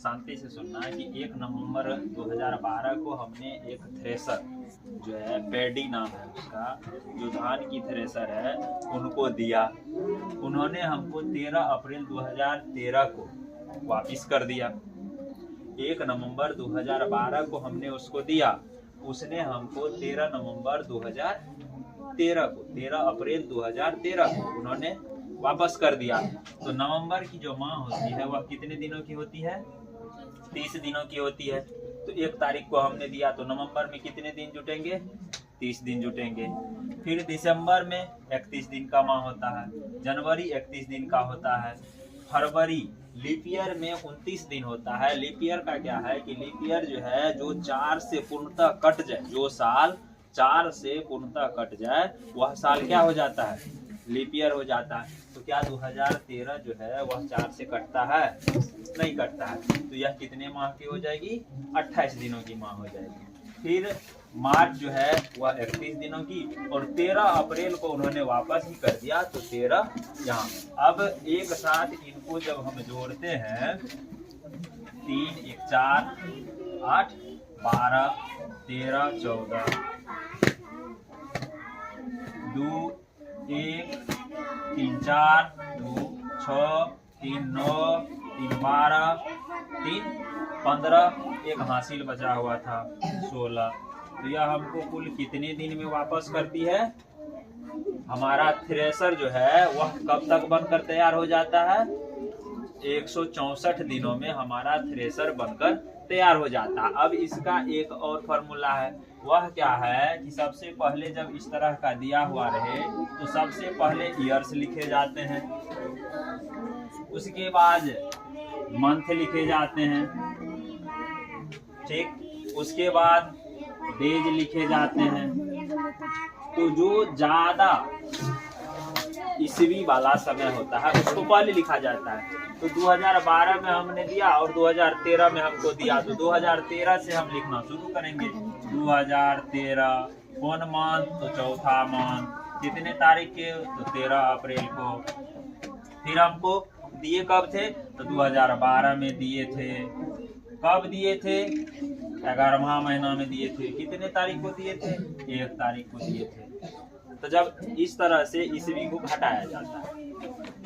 शांति से सुनना है कि 1 नवंबर 2012 को हमने एक थ्रेसर जो है पैडी नाम है उसका, जो धान की थ्रेसर है, उनको दिया। उन्होंने हमको 13 अप्रैल 2013 को वापिस कर दिया। 1 नवंबर 2012 को हमने उसको दिया, उसने हमको 13 नवंबर 2013 को 13 अप्रैल 2013 को उन्होंने वापस कर दिया। तो नवंबर की जो माह होती है वह कितने दिनों की होती है? 30 दिनों की होती है। तो 1 तारीख को हमने दिया तो नवंबर में कितने दिन जुटेंगे? 30 दिन जुटेंगे। फिर दिसंबर में 31 दिन का माह होता है, जनवरी 31 दिन का होता है, फरवरी लीप ईयर में 29 दिन होता है। लीप ईयर का क्या है कि लीप ईयर जो है जो 4 से पूर्णतः कट जाए, जो साल 4 से पूर्णतः कट जाए वह साल क्या हो जाता है? लीप ईयर हो जाता है। तो क्या 2013 जो है वह 4 से कटता है? नहीं कटता है। तो यह कितने माह की हो जाएगी? 28 दिनों की माह हो जाएगी। फिर मार्च जो है वह 31 दिनों की, और 13 अप्रैल को उन्होंने वापस ही कर दिया। तो 13 यहाँ। अब एक साथ इनको जब हम जोड़ते हैं, 3 1 4 8 12 13 14 2 1 3 4 2 6 3 9 3 12 3 15, एक हासिल बचा हुआ था 16। तो यह हमको कुल कितने दिन में वापस करती है? हमारा थ्रेसर जो है वह कब तक बनकर तैयार हो जाता है? 164 दिनों में हमारा थ्रेसर बनकर तैयार हो जाता है। अब इसका एक और फॉर्मूला है, वह क्या है कि सबसे पहले जब इस तरह का दिया हुआ रहे तो सबसे पहले ईयर्स लिखे जाते हैं, उसके बाद मंथ लिखे जाते हैं, ठीक, उसके बाद डेज लिखे जाते हैं। तो जो ज्यादा ईस्वी वाला समय होता है उसको पहले लिखा जाता है। तो 2012 में हमने दिया और 2013 में हमको दिया, तो 2013 से हम लिखना शुरू करेंगे। 2013 कौन मंथ? तो चौथा मंथ। कितने तारीख के? तो 13 अप्रैल को। फिर हमको दिए कब थे? तो 2012 में दिए थे। कब दिए थे? 11वां महीना में दिए थे। कितने तारीख को दिए थे? 1 तारीख को दिए थे। तो जब इस तरह से ईस्वी को घटाया जाता है,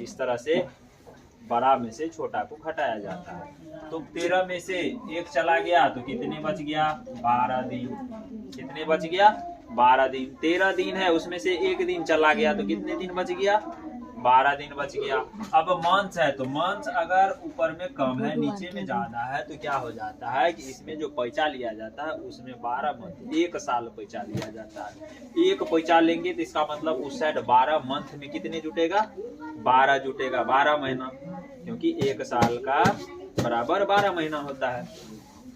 इस तरह से बड़ा में से छोटा को घटाया जाता है। तो 13 में से 1 चला गया तो कितने बच गया? 12 दिन। कितने बच गया? 12 दिन। 13 दिन है, उसमें से 1 दिन चला गया तो कितने दिन बच गया? 12 दिन बच गया। अब मंथ है तो मंथ अगर ऊपर में कम है नीचे में ज्यादा है तो क्या हो जाता है कि इसमें जो पैसा लिया जाता है उसमें 12 मंथ, 1 साल पैसा लिया जाता है। 1 पैसा लेंगे तो इसका मतलब उस साइड 12 मंथ में कितने जुटेगा? 12 जुटेगा, 12 महीना, क्योंकि 1 साल का बराबर 12 महीना होता है।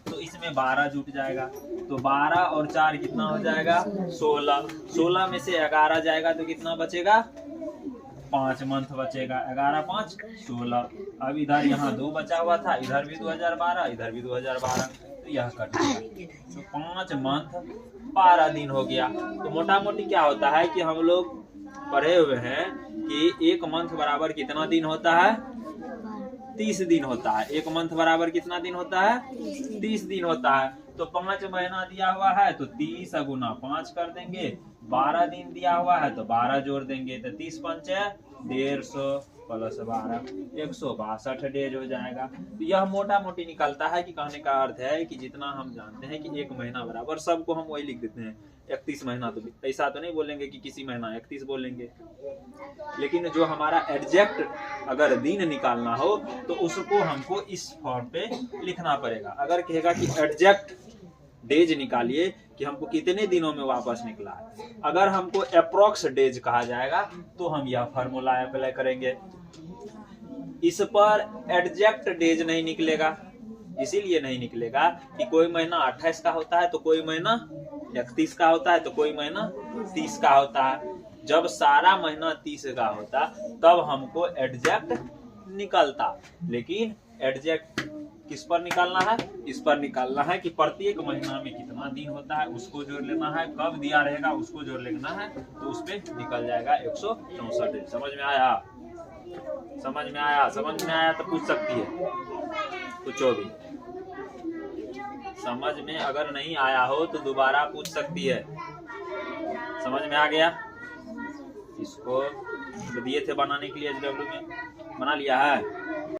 तो इसमें 12 जुट जाएगा। तो 12 और 4 कितना हो जाएगा? 16। 16 में से 11 जाएगा तो कितना बचेगा? 5 मंथ बचेगा। 11 5 16। अब इधर यहाँ 2 बचा हुआ था, इधर भी 2012, इधर भी 2012, तो यह कट गया। तो 5 मंथ 12 दिन हो गया। तो मोटा मोटी क्या होता है कि हम लोग पढ़े हुए हैं कि 1 मंथ बराबर कितना दिन होता है? 30 दिन होता है। 1 मंथ बराबर कितना दिन होता है? 30 दिन होता है। तो 5 महीना दिया हुआ है तो 30 गुना 5 कर देंगे। 12 दिन दिया हुआ है तो 12 जोड़ देंगे तो 30 पंचे 150 प्लस 12 162 डेज हो जाएगा। तो यह मोटा मोटी निकलता है कि कहने का अर्थ है कि जितना हम जानते हैं कि 1 महीना बराबर, सबको हम वही लिख देते हैं 31 महीना। तो ऐसा तो नहीं बोलेंगे कि किसी महीना 31 बोलेंगे, लेकिन जो हमारा एग्जैक्ट अगर दिन निकालना हो तो उसको हमको इस फॉर्म पे लिखना पड़ेगा। अगर कहेगा कि एग्जैक्ट डेज निकालिए कि हमको कितने दिनों में वापस निकला है, अगर हमको अप्रोक्स डेज कहा जाएगा तो हम यह फार्मूला अप्लाई करेंगे। इस पर एग्जैक्ट डेज नहीं निकलेगा, इसीलिए नहीं निकलेगा कि कोई महीना 28 का होता है तो कोई महीना 31 का होता है तो कोई महीना 30 का होता है। जब सारा महीना 30 का होता तब हमको एग्जैक्ट निकलता, लेकिन एग्जैक्ट किस पर निकालना है? इस पर निकालना है कि प्रत्येक महीना में कितना दिन होता है उसको जोड़ लेना है, कब दिया रहेगा उसको जोड़ लेना है, तो उस पर निकल जाएगा 164 दिन। समझ में आया? समझ में आया? समझ में आया तो पूछ सकती है, पूछो भी। समझ में अगर नहीं आया हो तो दोबारा पूछ सकती है। समझ में आ गया? इसको दिए थे बनाने के लिए HW में, बना लिया है।